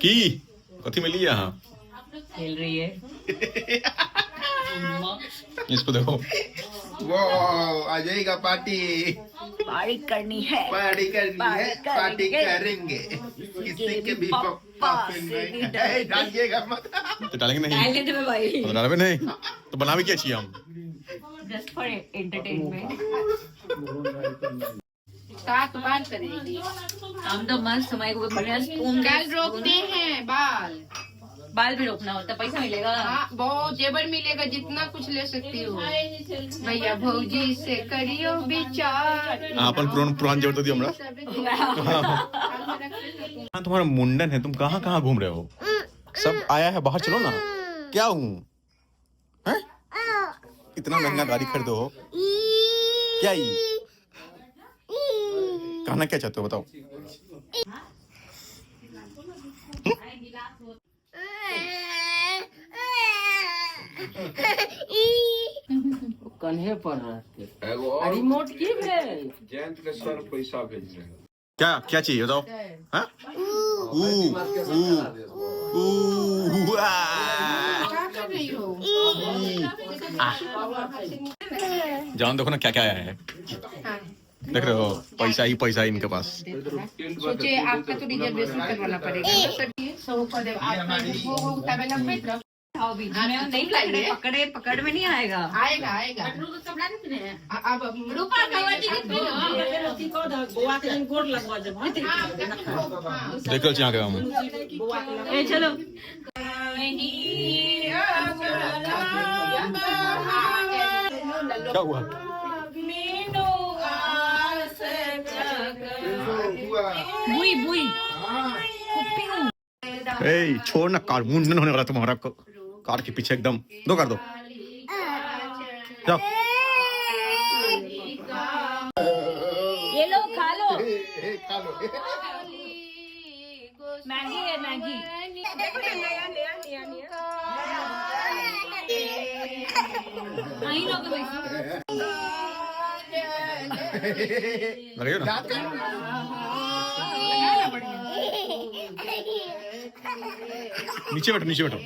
की कथी मिली यहाँ खेल रही है। इसको देखो। वो आ जाएगा पार्टी। पार्टी करनी है, पार्टी करनी है, पार्टी करेंगे। किसी के भी पापा से डालिएगा मत। तो डालेंगे नहीं, डालने दे भाई, तो डालेंगे नहीं तो बनावे क्या चाहिए हम जस्ट फॉर एंटरटेनमेंट। सात बार करेंगे हम तो मस्त हमारे को बढ़िया स्पून कल रोकते हैं बाल भी रोकना होता, पैसा मिलेगा। हाँ, बहुत जेबर मिलेगा, जितना कुछ ले सकती हो भैया। भौजी से करियो विचार। अपन पुरान जरूरत थी हमरा। हाँ तुम्हारा मुंडन है, तुम कहाँ कहाँ घूम रहे हो? सब आया है बाहर, चलो ना। क्या हूँ हैं? इतना महंगा गाड़ी खरीदो हो क्या? ही कहना क्या चाहते हो बताओ? कन्हे पर रहते रिमोट की भेज जयंत के सर पैसा भेज रहे हैं। क्या क्या चाहिए बताओ? हाँ? क्या कर रही हो? जान देखो ना क्या क्या आया है, देख रहे हो? पैसा ही पैसा है इनके पास। सोचे आपका तो रिजर्वेशन करवाना पड़ेगा। नहीं लाइए, पकड़ में नहीं आएगा। आएगा आएगा। अब देख लो यहाँ के हम। चलो क्या हुआ? बुई बुई ए छोड़ ना, कार मुंडन होने वाला तुम्हारा। कार के पीछे एकदम दो कर दो। जाओ ये लो खा लो। खा लो। मैगी है मैगी। नहीं लोगे वैसे। लगे ना? नीचे बैठो, नीचे बैठो।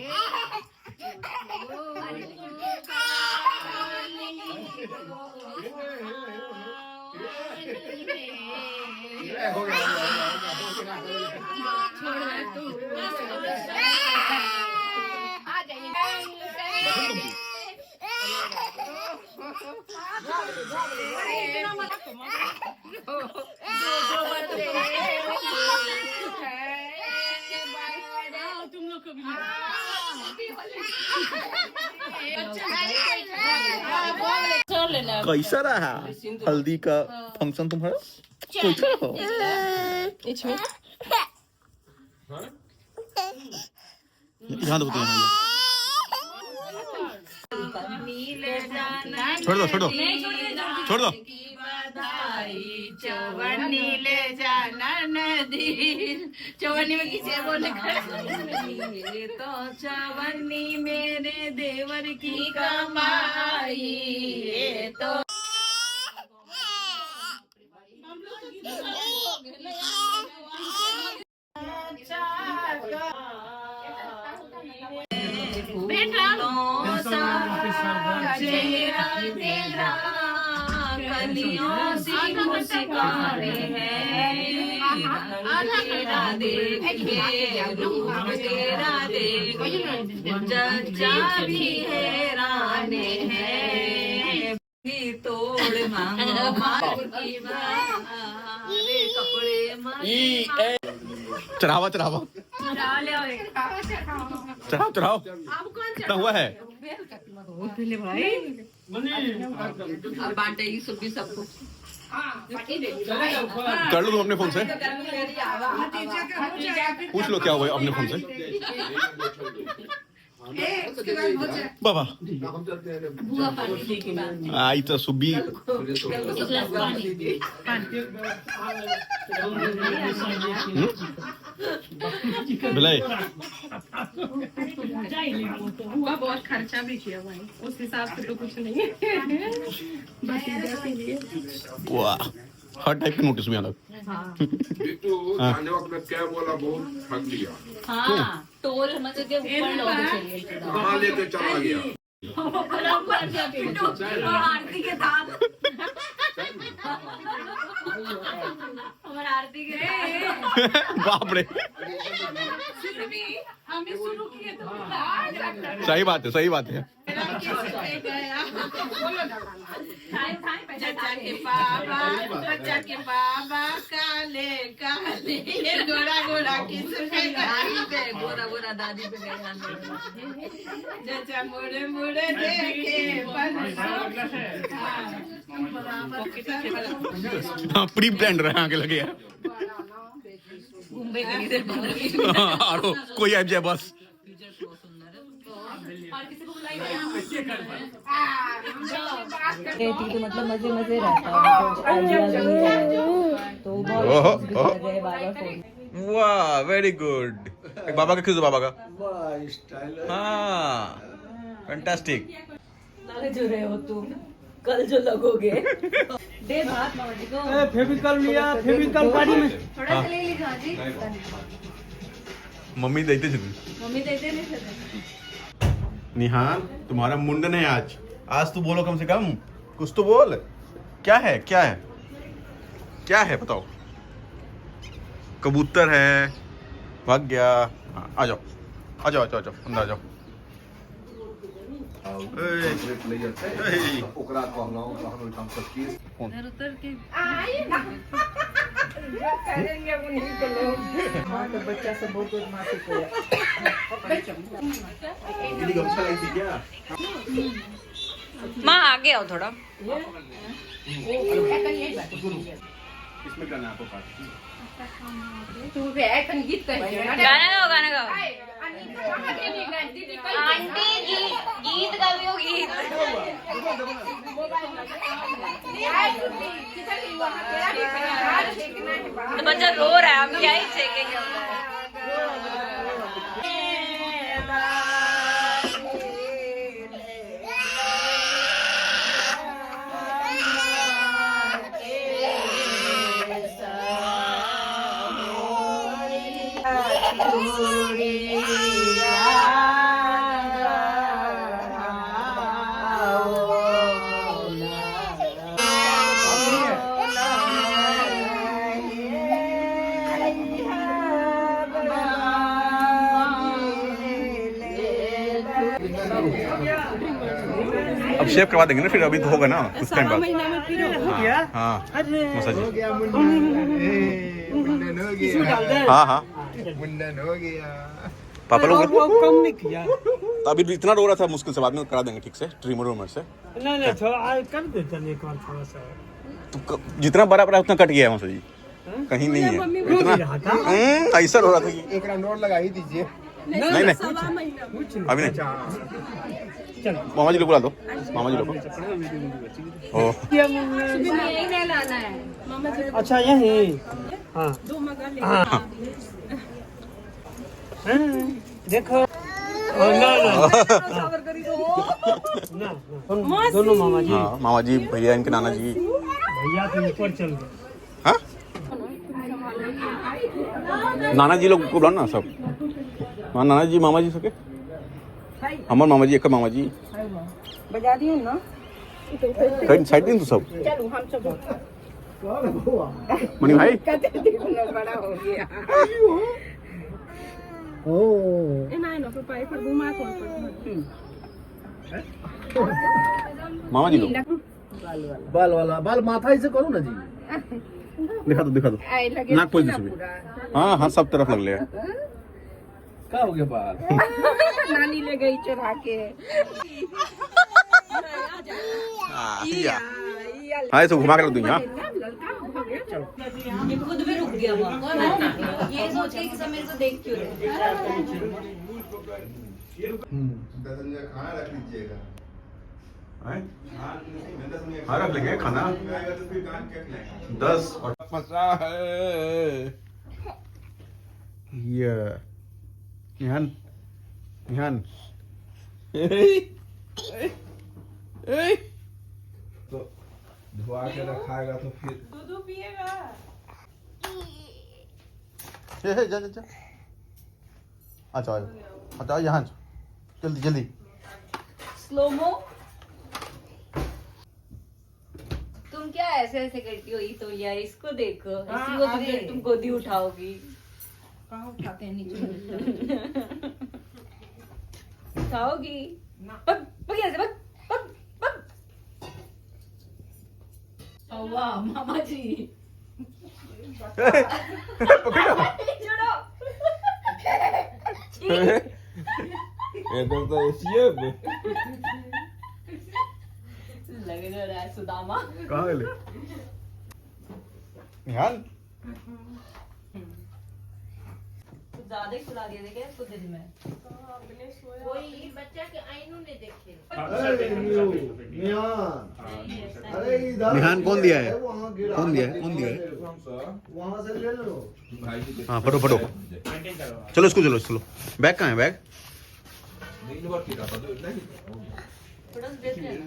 तुम लोग कभी कैसा रहा हल्दी का फंक्शन तुम्हारा? कैसा रहा? यहाँ दो, छोड़ दो, छोड़ दो, छोड़ दो। चवन्नी ले जाना नदी। चवन्नी में किसे बोले? तो चवन्नी मेरे देवर की कमाई। तो बेटा कलियों से मुस्काने हैं, तेरा देख के रूप तेरा देख जज्जा भी हैराने हैं। तोड़ मांगो की कपड़े चढ़ावा चढ़ावा चढ़ाओ चढ़ाओ। कितना हुआ है? भाई बांटेगी सुबह सबको। कर लो तुम अपने फोन से, पूछ लो क्या हुआ अपने फोन से। बाबा आई तो सुबी बिलाई हुआ बहुत खर्चा भी किया भाई, उस हिसाब से तो कुछ नहीं है। बस इधर के लिए वाह हर टाइप के नोटिस में अलग। बिट्टू जाने वक्त में क्या बोला, बहुत थक लिया, हाँ टोल मतलब के ऊपर लोग चाहिए कहाँ लेके चला गया। आरती के साथ हमारा आरती के बाप रे, हमें शुरू किए तो सही बात है, सही बात है। बच्चा के बाबा काले काले ये गोरा गोरा किस गोरा गोरा दादी पे गए जचा मुड़े मुड़े देखे हाँ, प्री प्लान रहा आगे लगे यार। मुंबई के लिए और कोई आ जाए बस। और किसी को बुलाइए रहती तो मतलब मजे मजे रहता है, कुछ आइडिया नहीं है तो बहुत कर रहे बाबा फोन। वाह, वेरी गुड। एक बाबा का खींच दो, बाबा का। हाँ, फैंटास्टिक। जो रहे हो तुम कल जो लगोगे। दे भात मामा जी को। फेविकल लिया, फेविकल गाड़ी में थोड़ा सा ले लीजिए जी। मम्मी देते थे। मम्मी देते नहीं थे। निहाल, तुम्हारा मुंडन है आज। आज तू बोलो कम से कम, कुछ तो बोल। क्या है, क्या है, क्या है बताओ। कबूतर है, भाग गया। हाँ, आ जाओ, आ जाओ, आ जाओ, आ जाओ, अंदर आ जाओ। करेंगे उन्हीं को लोग। हाँ तो बच्चा सब बहुत बदमाशी करे। माँ आगे आओ थोड़ा। इसमें करना है आपको पास। तू वे संगीत कहिए गाना गाओ, गाना गाओ। आंटी गीत गाओ, गीत। तो बच्चा रो रहा है, हम क्या ही सीखेंगे। अब शेप करवा देंगे ना, फिर अभी तो होगा ना कुछ टाइम बाद। हाँ, मसाज। मुंडन हो गया, हाँ हाँ, मुंडन हो गया। पापा लोग कम नहीं किया। तो अभी भी इतना रो रहा था, मुश्किल से बाद में करा देंगे ठीक से, ट्रिमर उमर से। नहीं थोड़ा कर देते एक बार थोड़ा सा। तो जितना बड़ा बड़ा उतना कट गया है मसाजी, कहीं नहीं है इतना। ऐसा रो रहा था कि एक राउंड और लगा ही दीजिए। नहीं नहीं, अभी नहीं। मामा जी लोग बुला दो, मामा जी लोग। ओ, अच्छा यही। हाँ हाँ देखो। ना दोनों मामा जी। हाँ, मामा जी, भैया, इनके नाना जी। भैया तो ऊपर चल गए। हाँ, नाना जी लोग को बुलाओ ना सब। हाँ, नाना जी, मामा जी सके, हमारे मामा जी, एक मामा जी। बजा दियो ना। साइड दिन तो सब। चलो हम सब मनी भाई, बड़ा हो गया। मामा जी लोग। बाल वाला, बाल माथा से करो ना जी। दिखा दो, दिखा दो, नाक पोज दो। हाँ हाँ, सब तरफ लग ले। क्या हो गया बाल? नानी ले गई चुरा के। हाँ, इसको घुमा कर रख दूंगी। हाँ, ये खुद भी रुक गया वो। ये सोच के कि सब मेरे को देख क्यों रहे। खाना रख लीजिएगा। हाँ, रख लेंगे खाना। 10 और फंसा है ये। निहान, निहान, धुआ के रखाएगा तो फिर जा जा जा। अच्छा आओ, अच्छा यहाँ जल्दी जल्दी। स्लोमो। तुम क्या ऐसे ऐसे करती हो? ये तो यार इसको देखो, इसी को तुम गोदी उठाओगी। कहाँ उठाते हैं नीचे? उठाओगी? पक पक ऐसे पक पक पक। वाह मामा जी, पकड़ो। छोड़ो। एकदम तो ऐसी है लग रहा है सुदामा। कहाँ गए? निहाल कुछ ज्यादा ही सुला दिया क्या इसको दिन में? वही बच्चा के आईनू ने देखे। निहान कौन दिया है? कौन दिया है? कौन दिया है? वहाँ से ले लो। हाँ फटो फटो। चलो इसको चलो चलो। बैग कहाँ है बैग? दिन भर की रहा था, नहीं थोड़ा सा देख लेना।